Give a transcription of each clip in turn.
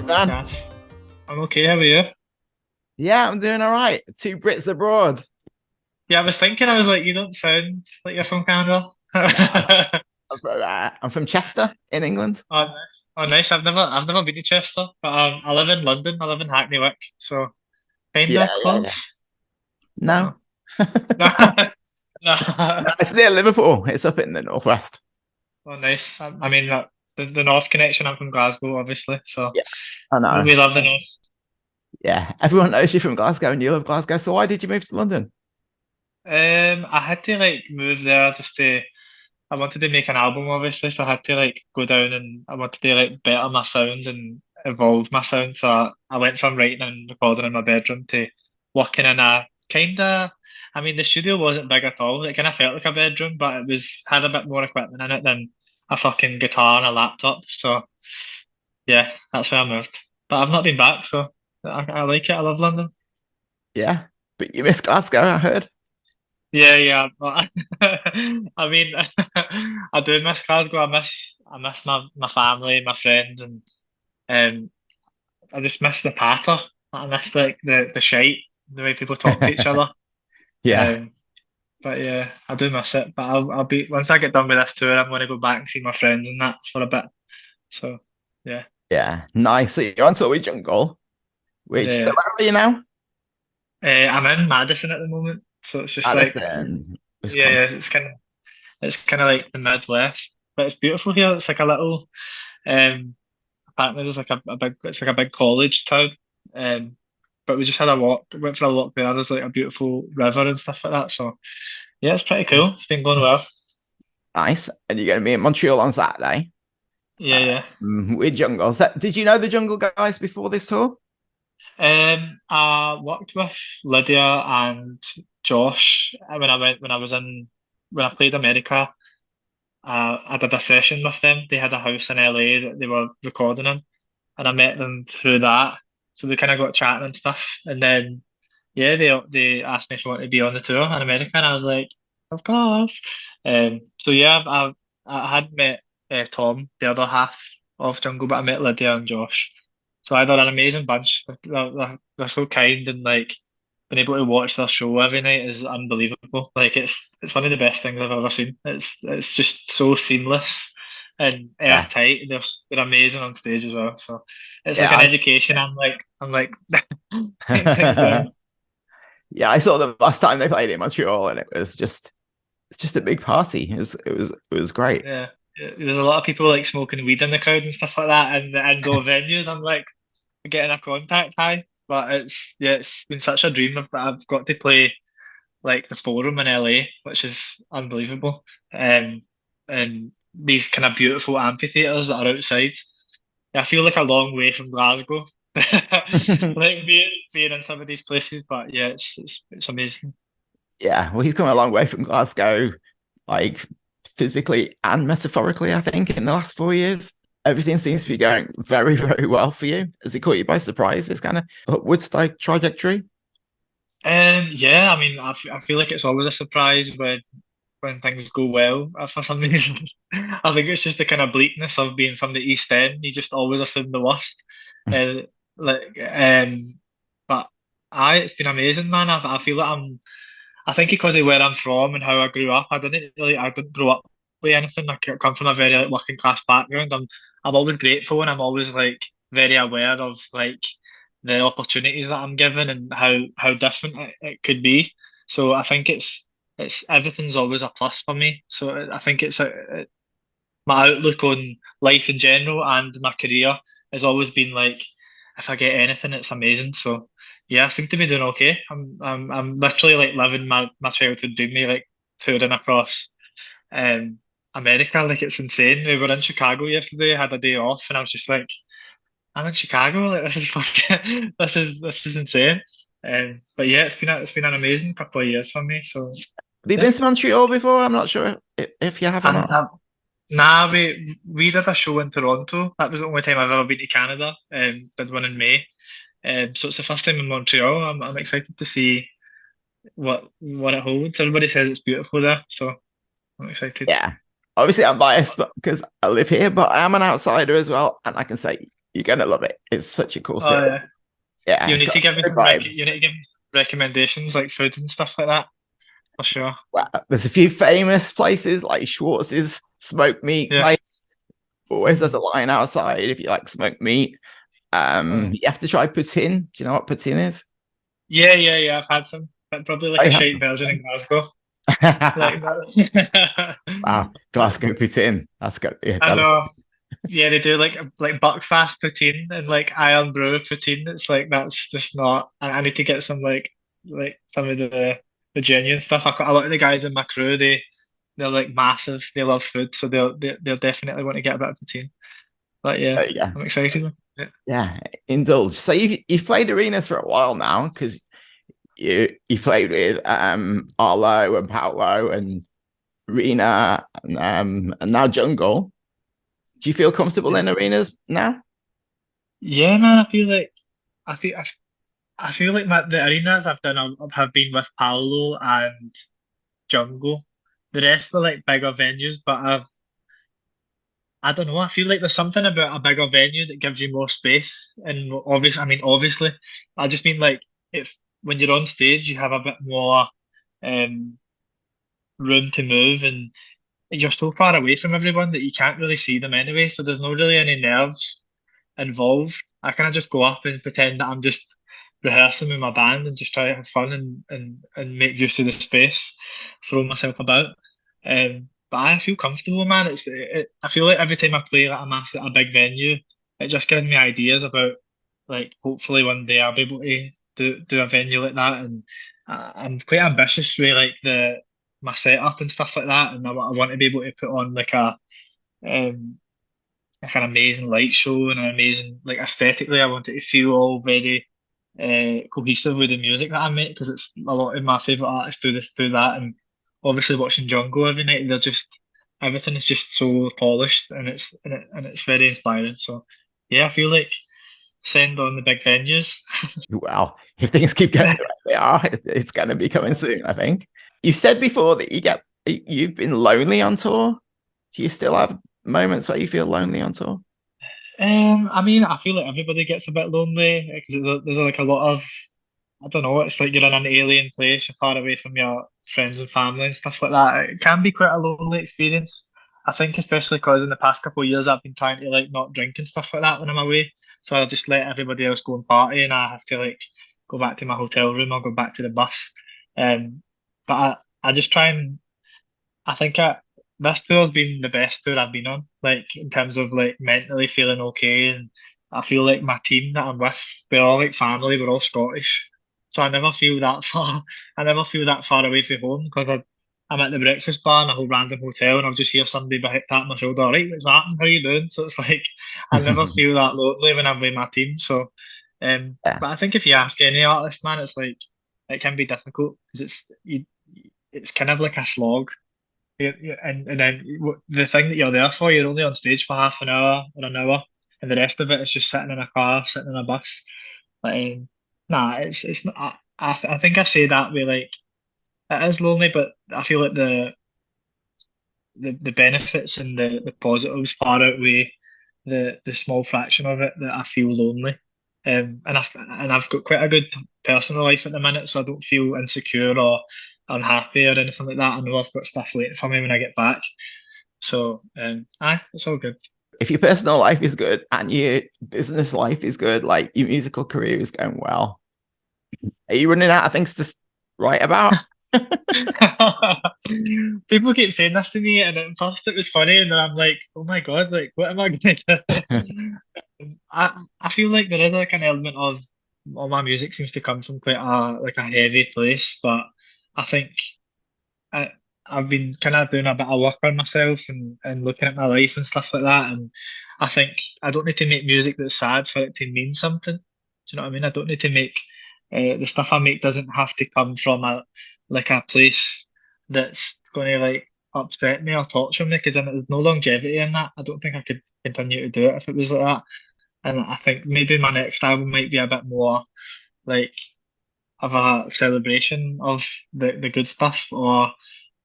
doing, man? Gas. I'm okay, how are you? Yeah, I'm doing all right. Two Brits abroad. Yeah, I was thinking, I was like, you don't sound like you're from Canada. No, I'm from Chester in England. Oh, nice. Oh, nice. I've never been to Chester, but I live in London. I live in Hackney Wick, so Yeah, kinda yeah, yeah. close. But No, no. No. no, it's near Liverpool. It's up in the northwest. Oh, nice. I mean, the North connection. I'm from Glasgow, obviously, so Yeah, I know. we love the North. Yeah, everyone knows you're from Glasgow and you love Glasgow. So why did you move to London? I had to like move there just to. I wanted to make an album, obviously, so I had to like go down and I wanted to like better my sound and evolve my sound. So I went from writing and recording in my bedroom to working in a kind of. I mean, the studio wasn't big at all. It kind of felt like a bedroom, but it was had a bit more equipment in it than a fucking guitar and a laptop. So yeah, that's where I moved. But I've not been back, so I like it. I love London. Yeah, but you miss Glasgow, I heard. Yeah, yeah. But I mean, I do miss Glasgow. I miss my family, my friends, and um, I just miss the patter. I miss like the shite, the way people talk to each other. Yeah, Um, but yeah, I do miss it. But I'll be once I get done with this tour, I'm going to go back and see my friends and that for a bit. So yeah, yeah. Nice. So you're on tour with Jungle, which, so yeah. where are you now? I'm in Madison at the moment, so it's just like Madison, yeah, yeah. Wisconsin. It's kind of like the Midwest, but it's beautiful here. It's like a little um apparently there's like a big it's like a big college town. Um but we just had a walk, went for a walk there. There's like a beautiful river and stuff like that. So yeah, it's pretty cool. It's been going well. Nice. And you're going to be in Montreal on Saturday. Yeah, yeah. With Jungle. So, did you know the Jungle guys before this tour? I worked with Lydia and Josh when I played America. I did a session with them. They had a house in LA that they were recording in, and I met them through that. So we kind of got chatting and stuff, and then yeah, they asked me if I wanted to be on the tour in America, and I was like, of course. So yeah, I had met Tom, the other half of Jungle, but I met Lydia and Josh. So they're an amazing bunch. They're so kind and like being able to watch their show every night is unbelievable. Like it's one of the best things I've ever seen. It's just so seamless and Yeah. airtight. They're amazing on stage as well. So it's like Yeah. an education. I'm like thanks I, them. yeah, I saw them last time they played in Montreal and it's just a big party. It was great. Yeah. There's a lot of people like smoking weed in the crowd and stuff like that in the indoor venues. I'm like getting a contact high, but it's been such a dream. I've got to play like the Forum in LA, which is unbelievable. And these kind of beautiful amphitheaters that are outside. I feel like a long way from Glasgow, like being in some of these places. But yeah, it's amazing. Yeah, well, you've come a long way from Glasgow, like physically and metaphorically, I think, in the last 4 years. Everything seems to be going very, very well for you. Has it caught you by surprise, this kind of upwards like trajectory? Yeah, I mean, I feel like it's always a surprise when things go well for some reason. I think it's just the kind of bleakness of being from the East End. You just always assume the worst. Uh, like, but it's been amazing, man. I feel like I think because of where I'm from and how I grew up, I didn't grow up with anything. Come from a very like, working class background. I'm always grateful and I'm always like very aware of like the opportunities that I'm given and how different it could be. So I think it's everything's always a plus for me. So I think my outlook on life in general and my career has always been like if I get anything, it's amazing. So yeah, I seem to be doing okay. I'm literally like living my childhood dream, me like touring across um America. Like it's insane. We were in Chicago yesterday, I had a day off, and I was just like, I'm in Chicago. Like this is fucking this is insane. But yeah, it's been an amazing couple of years for me. So Have you yeah. been to Montreal before? I'm not sure if you have or And not. nah, we did a show in Toronto. That was the only time I've ever been to Canada. Did one in May. So it's the first time in Montreal. I'm excited to see what it holds. Everybody says it's beautiful there, so I'm excited. Yeah. Obviously, I'm biased because I live here, but I am an outsider as well. And I can say You're gonna love it. It's such a cool Oh city. yeah. Yeah, You it's need got to give me a good some vibe. you need to give me some recommendations like food and stuff like that for sure. Well, there's a few famous places like Schwartz's smoked meat Yeah. place. Always there's a Mhm. line outside if you like smoked meat. Oh. You have to try poutine. Do you know what poutine is? Yeah, yeah, yeah. I've had some, but probably like Oh, a you have shite some. version in Glasgow. Like that. Wow, But Glasgow poutine. That's got to be a I delicacy. know. Yeah, they do like Buckfast poutine and like Iron Brew poutine. It's like that's just not. I need to get some like some of the genuine stuff. A lot of the guys in my crew, they're like massive. They love food, so they'll definitely want to get a bit of poutine. But yeah, There you go. I'm excited. Yeah. Yeah, indulge. So you've played arenas for a while now because you played with Arlo and Paolo and Rena and now Jungle. Do you feel comfortable Yeah, in arenas now? yeah, man. I feel like the arenas I've done have been with Paolo and Jungle. The rest are like bigger venues, but I don't know. I feel like there's something about a bigger venue that gives you more space. And obviously, I just mean like if when you're on stage, you have a bit more um, room to move, and you're so far away from everyone that you can't really see them anyway. So there's no really any nerves involved. I kind of just go up and pretend that I'm just rehearsing with my band and just try to have fun and make use of the space, throw myself about. But I feel comfortable, man. I feel like every time I play like a at a big venue, it just gives me ideas about like hopefully one day I'll be able to do a venue like that. And I'm quite ambitious with like the my setup and stuff like that, and I want to be able to put on um like an amazing light show and an amazing like aesthetically. I want it to feel all very cohesive with the music that I make because it's a lot of my favorite artists do that, and obviously watching John go every night, they're just everything is just so polished and it's very inspiring. So yeah, I feel like send on the big venues. Well, if things keep going the way they are, it's going to be coming soon, I think. You said before that you've been lonely on tour. Do you still have moments where you feel lonely on tour? I mean, I feel like everybody gets a bit lonely because there's like a lot of I don't know, it's like you're in an alien place, you're far away from your friends and family and stuff like that. It can be quite a lonely experience. I think especially because in the past couple of years I've been trying to like not drink and stuff like that when I'm away. So I just let everybody else go and party and I have to like go back to my hotel room or go back to the bus. But I just try and I think this tour has been the best tour I've been on, like in terms of like mentally feeling okay. And I feel like my team that I'm with, we're all like family, we're all Scottish. So I never feel that far, I never feel that far away from home because I'm at the breakfast bar in a whole random hotel and I'll just hear somebody tap my shoulder, all right, what's happening? How you doing? So it's like, I never feel that lonely when I'm with my team. So, Yeah. but I think if you ask any artist, man, it's like, it can be difficult because it's kind of like a slog and then the thing that you're there for, you're only on stage for half an hour or an hour, and the rest of it is just sitting in a car, sitting in a bus. Like, nah, it's not. I think I say that with like it is lonely, but I feel like the benefits and the positives far outweigh the small fraction of it that I feel lonely. And I've got quite a good personal life at the minute, so I don't feel insecure or unhappy or anything like that. I know I've got stuff waiting for me when I get back. So, aye, it's all good. If your personal life is good and your business life is good, like your musical career is going well, are you running out of things to write about? People keep saying this to me, and at first it was funny, and then I'm like, oh my God, like, what am I going to do? I feel like there is like an element of all my music seems to come from quite a heavy place, but I think I I've been kind of doing a bit of work on myself and looking at my life and stuff like that, and I think I don't need to make music that's sad for it to mean something. Do you know what I mean? I don't need to make the stuff I make doesn't have to come from a place that's going to like upset me or torture me because then there's no longevity in that. I don't think I could continue to do it if it was like that. And I think maybe my next album might be a bit more like of a celebration of the good stuff or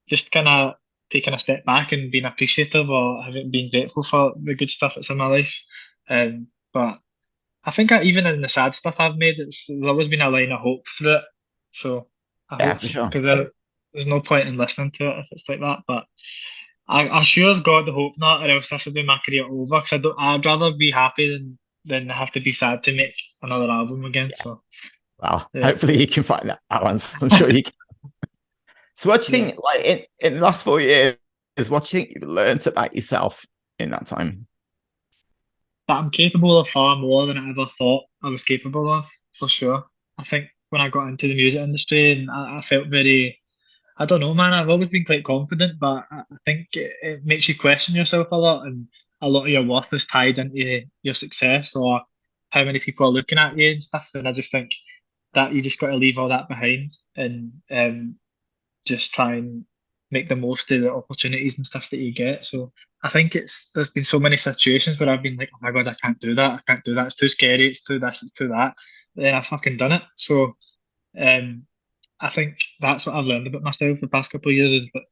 just kind of taking a step back and being appreciative or having been grateful for the good stuff that's in my life. But I think even in the sad stuff I've made, there's always been a line of hope through it. So I Yeah, hope, for sure. because there's no point in listening to it if it's like that. But I sure as God hope not, or else this would be my career over. Because I'd rather be happy than have to be sad to make another album again. Yeah. So Well, yeah, hopefully you can find that balance. I'm sure you can. So what do you yeah. think, like in the last 4 years, what do you think you've learned about yourself in that time? But I'm capable of far more than I ever thought I was capable of, for sure. I think when I got into the music industry, and I felt very, I don't know, man. I've always been quite confident, but I think it makes you question yourself a lot, and a lot of your worth is tied into your success or how many people are looking at you and stuff. And I just think that you just got to leave all that behind and just try and make the most of the opportunities and stuff that you get. So I think there's been so many situations where I've been like, oh my God, I can't do that. I can't do that. It's too scary. It's too this. It's too that. But then I've fucking done it. So um, I think that's what I've learned about myself the past couple of years is that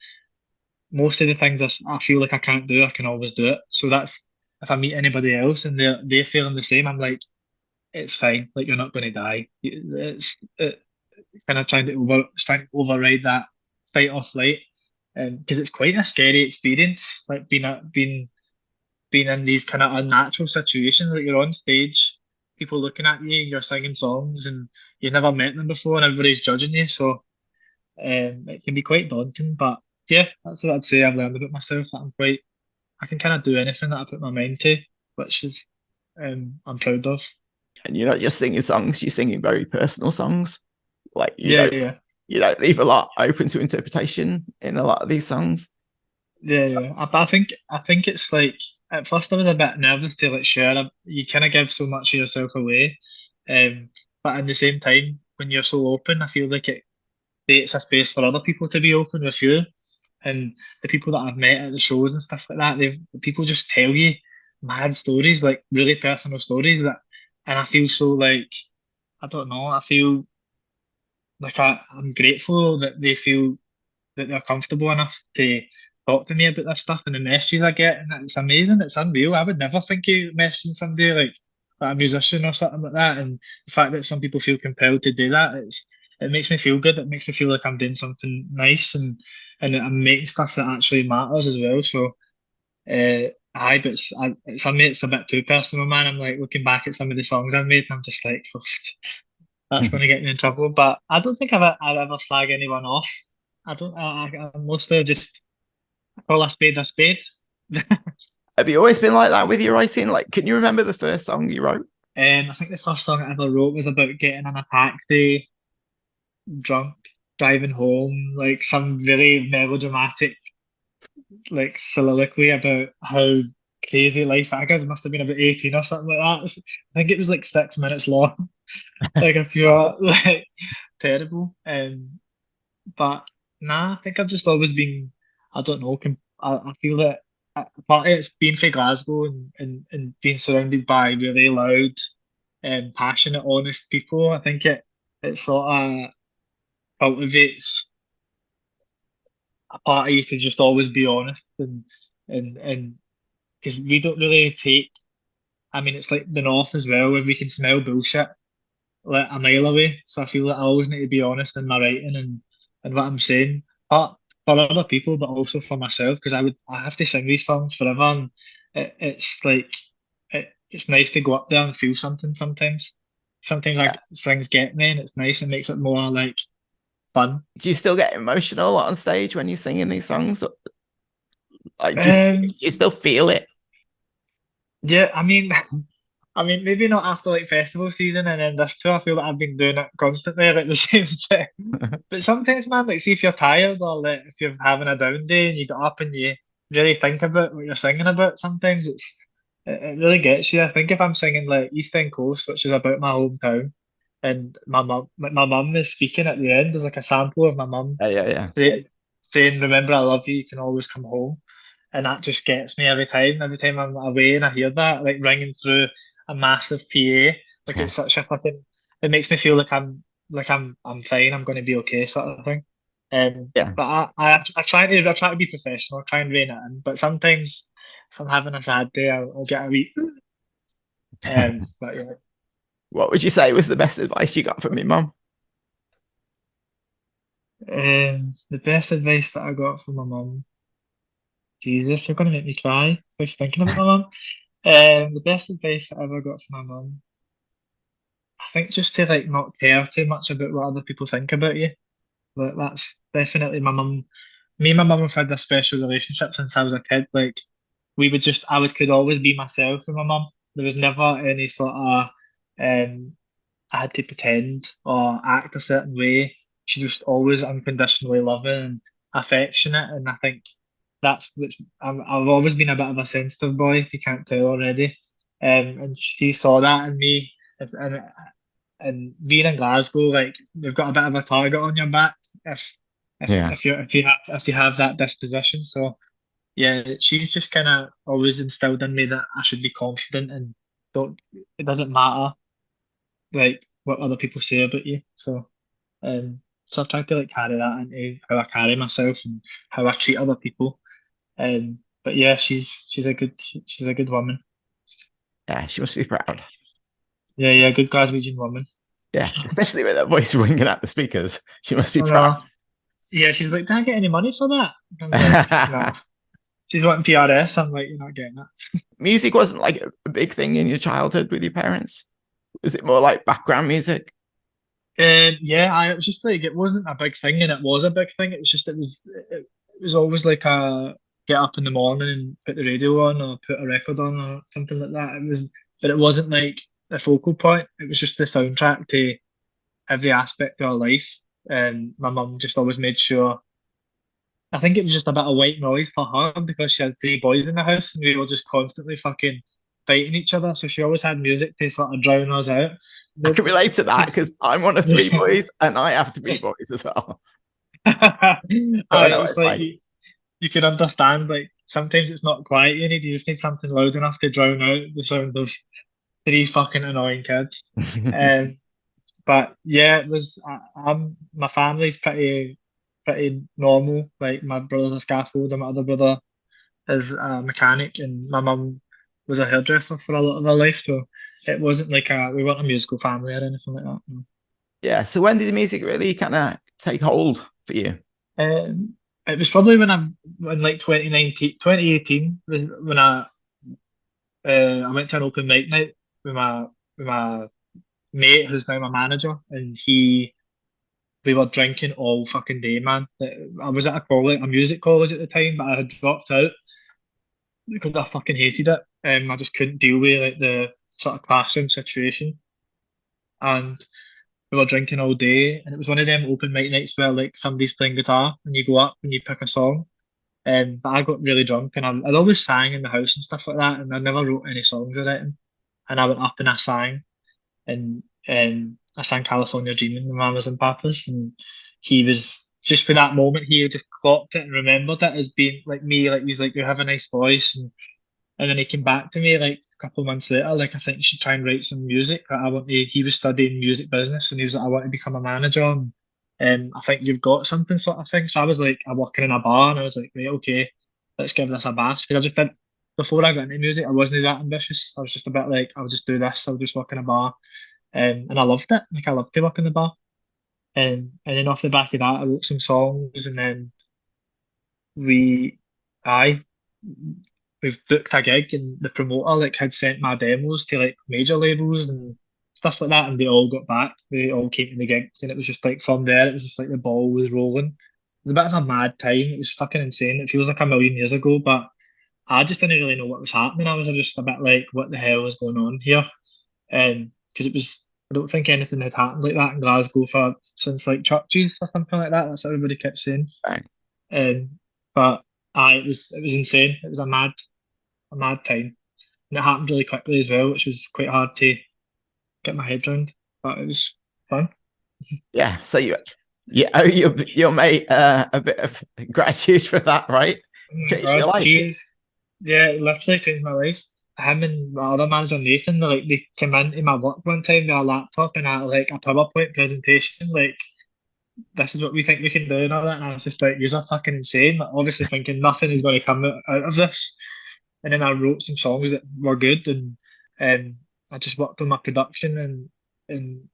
most of the things I feel like I can't do, I can always do it. So that's if I meet anybody else and they're feeling the same, I'm like, it's fine. Like you're not going to die. It's kind of trying to override that fight or flight, because it's quite a scary experience. Like being in these kind of unnatural situations. Like you're on stage, people looking at you, you're singing songs, and you've never met them before, and everybody's judging you. So it can be quite daunting. But yeah, that's what I'd say. I've learned about myself that I can kind of do anything that I put my mind to, which is I'm proud of. And you're not just singing songs, you're singing very personal songs. Like Yeah, yeah. you don't leave a lot open to interpretation in a lot of these songs. Yeah, So, yeah. But I think it's like at first I was a bit nervous to like share. You kind of give so much of yourself away, but at the same time, when you're so open, I feel like it creates a space for other people to be open with you. And the people that I've met at the shows and stuff like that, people just tell you mad stories, like really personal stories and I feel so like I don't know. I feel like I'm grateful that they feel that they're comfortable enough to talk to me about this stuff and the messages I get, and it's amazing. It's unreal. I would never think of messaging somebody like a musician or something like that, and the fact that some people feel compelled to do that, it makes me feel good. It makes me feel like I'm doing something nice and I'm making stuff that actually matters as well. So, aye, but it's a bit too personal, man. I'm like looking back at some of the songs I've made, and I'm just like, that's going to get me in trouble. But I don't think I've ever slag anyone off. I don't. I'm mostly just call a spade a spade. have you always been like that with your writing? Like, can you remember the first song you wrote? And I think the first song I ever wrote was about getting in a taxi, drunk, driving home, like some really melodramatic, like soliloquy about how crazy life. I guess it must have been about 18 or something like that. I think it was like 6 minutes long, like a pure like terrible. But nah, I think I've just always been, I don't know, I feel that part of it's being from Glasgow and being surrounded by really loud and passionate, honest people. I think it sort of cultivates a part of you to just always be honest and because we don't really take, I mean, it's like the North as well, where we can smell bullshit like a mile away. So I feel that I always need to be honest in my writing and what I'm saying. But for other people, but also for myself, because I have to sing these songs forever, and it's like it's nice to go up there and feel something sometimes. Sometimes Yeah. like things get me, and it's nice. It makes it more like fun. Do you still get emotional on stage when you're singing these songs? Like, do Um, you still feel it? yeah, I mean, I mean, maybe not after like festival season and then this tour. I feel like I've been doing it constantly, like the same set. But sometimes, man, like see if you're tired or like if you're having a down day and you get up and you really think about what you're singing about, sometimes it really gets you. I think if I'm singing like East End Coast, which is about my hometown, and my mum is speaking at the end, there's like a sample of my mum Yeah, yeah, saying, "Remember, I love you. You can always come home." And that just gets me every time. Every time I'm away and I hear that, like ringing through a massive PA, like yeah. it's such a fucking. It makes me feel like I'm fine. I'm going to be okay, sort of thing. Yeah. But I try to be professional, try and rein it in. But sometimes if I'm having a sad day, I'll get a wee. But yeah, What would you say was the best advice you got from your mum? the best advice that I got from my mum. Jesus, you're gonna make me cry just thinking about my mum. The best advice that I ever got from my mum, I think just to like not care too much about what other people think about you. Like that's definitely my mum. Me and my mum have had a special relationship since I was a kid. Like we would just, could always be myself with my mum. There was never any sort of um I had to pretend or act a certain way. She was always unconditionally loving and affectionate, and I think that's which I've always been a bit of a sensitive boy, if you can't tell already. And she saw that in me, and being in Glasgow, like you've got a bit of a target on your back if Yeah. if you have that disposition. So yeah, she's just kind of always instilled in me that I should be confident and don't. It doesn't matter like what other people say about you. So I've tried to like carry that into how I carry myself and how I treat other people. But yeah, she's a good woman. Yeah, she must be proud. Yeah, yeah, good Glaswegian woman. Yeah, especially with her voice ringing out the speakers. She must be I proud. know. Yeah, she's like, "Did I get any money for that?" I'm like, "No." She's wanting PRS. I'm like, "You're not getting that." Music wasn't like a big thing in your childhood with your parents. Was it more like background music? Yeah, it was just like it wasn't a big thing, and it was a big thing. It was just it was always like a get up in the morning and put the radio on or put a record on or something like that. But it wasn't like a focal point. It was just the soundtrack to every aspect of our life. And my mum just always made sure. I think it was just a bit of white noise for her because she had three boys in the house and we were just constantly fucking fighting each other. So she always had music to sort of drown us out. I Nope. can relate to that because I'm one of three Yeah. boys and I have three boys as well. So I know what It's it's like like. you can understand like sometimes it's not quiet you just need something loud enough to drown out the sound of three fucking annoying kids. Um, but yeah, it was my family's pretty normal. Like my brother's a scaffolder, my other brother is a mechanic, and my mum was a hairdresser for a lot of her life. So it wasn't like we weren't a musical family or anything like that. No. Yeah. So when did the music really kind of take hold for you? It was probably when like 2019, 2018 was when I went to an open mic night with my mate who's now my manager, and we were drinking all fucking day, man. I was at a music college at the time, but I had dropped out because I fucking hated it. I just couldn't deal with like the sort of classroom situation, and we were drinking all day, and it was one of them open mic nights where like somebody's playing guitar and you go up and you pick a song. But I got really drunk and I'd always sang in the house and stuff like that, and I never wrote any songs or anything. And I went up and I sang, and I sang California Dreaming with Mamas and Papas, and he was just for that moment he just clocked it and remembered it as being like me, like he's like you have a nice voice, and then he came back to me like a couple of months later, like I think you should try and write some music. I want to. He was studying music business, and he was like, I want to become a manager. And I think you've got something sort of thing. So I was like, I'm working in a bar, and I was like, right, okay, let's give this a bash. Because I just did before I got into music, I wasn't that ambitious. I was just a bit like, I'll just do this. I'll just work in a bar, and I loved it. Like I loved to work in the bar. And then off the back of that, I wrote some songs, and then we, I we've booked a gig and the promoter like had sent my demos to like major labels and stuff like that, and they all got back. They all came to the gig, and it was just like from there, it was just like the ball was rolling. It was a bit of a mad time. It was fucking insane. It feels like a million years ago, but I just didn't really know what was happening. I was just a bit like, what the hell is going on here? And because it was, I don't think anything had happened like that in Glasgow for since like churches or something like that. That's what everybody kept saying. Right. But it was insane. It was a mad time. And it happened really quickly as well, which was quite hard to get my head around. But it was fun. Yeah. So you owe your mate a bit of gratitude for that, right? Oh my Changed your God, life. jeez. Yeah, it literally changed my life. Him and my other manager Nathan, they came into my work one time with a laptop and a PowerPoint presentation, like this is what we think we can do and all that. And I was just like, you're fucking insane. Like, obviously thinking nothing is going to come out of this. And then I wrote some songs that were good, and I just worked on my production, and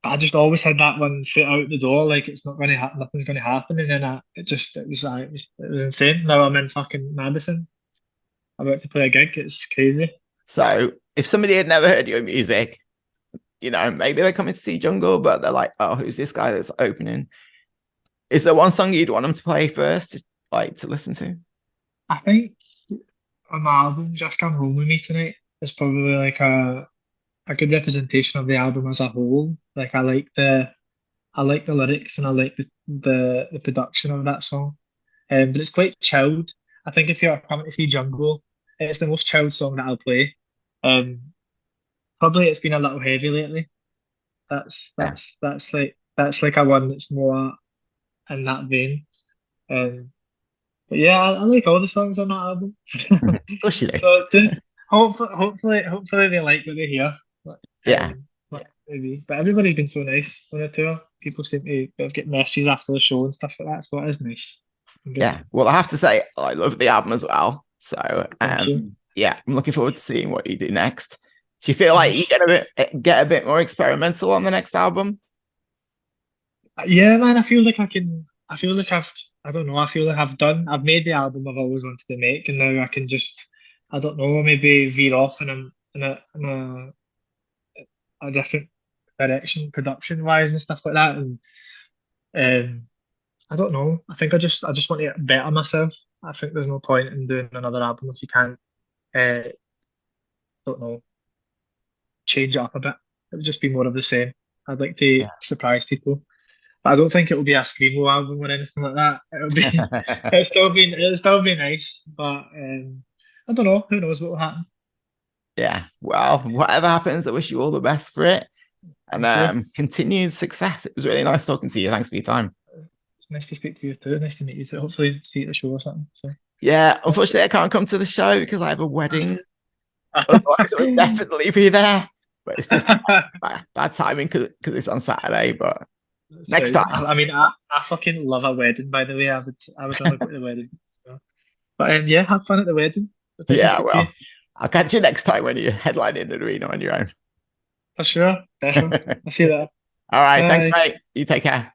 I just always had that one foot out the door, like it's not going to happen, nothing's going to happen, and then it was insane. Now I'm in fucking Madison, about to play a gig. It's crazy. So if somebody had never heard your music, maybe they're coming to see Jungle, but they're like, oh, who's this guy that's opening? Is there one song you'd want them to play first, like to listen to? I think on my album, Just Come Home With Me Tonight is probably like a good representation of the album as a whole. Like I like the lyrics and I like the production of that song. But it's quite chilled. I think if you're coming to see Jungle, it's the most chilled song that I'll play. Um, Probably it's been a little heavy lately. Yeah. That's like a one that's more in that vein. Um, but yeah, I like all the songs on that album. Of course you do. So just hopefully they like what they hear. But, Yeah. maybe. But everybody's been so nice on the tour. People seem to get messages after the show and stuff like that. So it is nice. And good. Yeah. Well, I have to say, I love the album as well. So, Thank you. yeah, I'm looking forward to seeing what you do next. Do you feel like you Nice. get a bit more experimental on the next album? Yeah, man. I feel like I can. I feel like I don't know. I feel like I've made the album I've always wanted to make, and now I can just. I don't know. Maybe veer off in a different direction, production wise and stuff like that. And I don't know. I just want to better myself. I think there's no point in doing another album if you can't. Don't know. Change it up a bit. It would just be more of the same. I'd like to surprise people. But I don't think it will be a screamo album or anything like that. It'll be Yeah. it'll still be nice, but I don't know. Who knows what will happen? Yeah. Well, whatever happens, I wish you all the best for it and Thank you. continued success. It was really nice talking to you. Thanks for your time. It's nice to speak to you too. Nice to meet you too. Hopefully see you at the show or something. So Yeah, yeah. unfortunately, I can't come to the show because I have a wedding. Otherwise, I would definitely be there. But it's just bad timing because it's on Saturday. But That's next fine. time. I mean, I fucking love a wedding. By the way, I would rather go to the wedding. So. But yeah, have fun at the wedding. But nice to Yeah, speak to you. well, I'll catch you next time when you're headlining an arena on your own. For sure, definitely. I'll see you there. All right. Thanks, Bye. mate. You take care.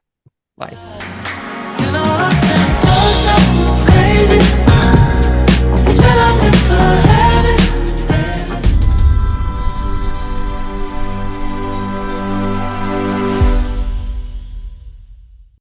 Bye. I've been fucked up, crazy. It's been a little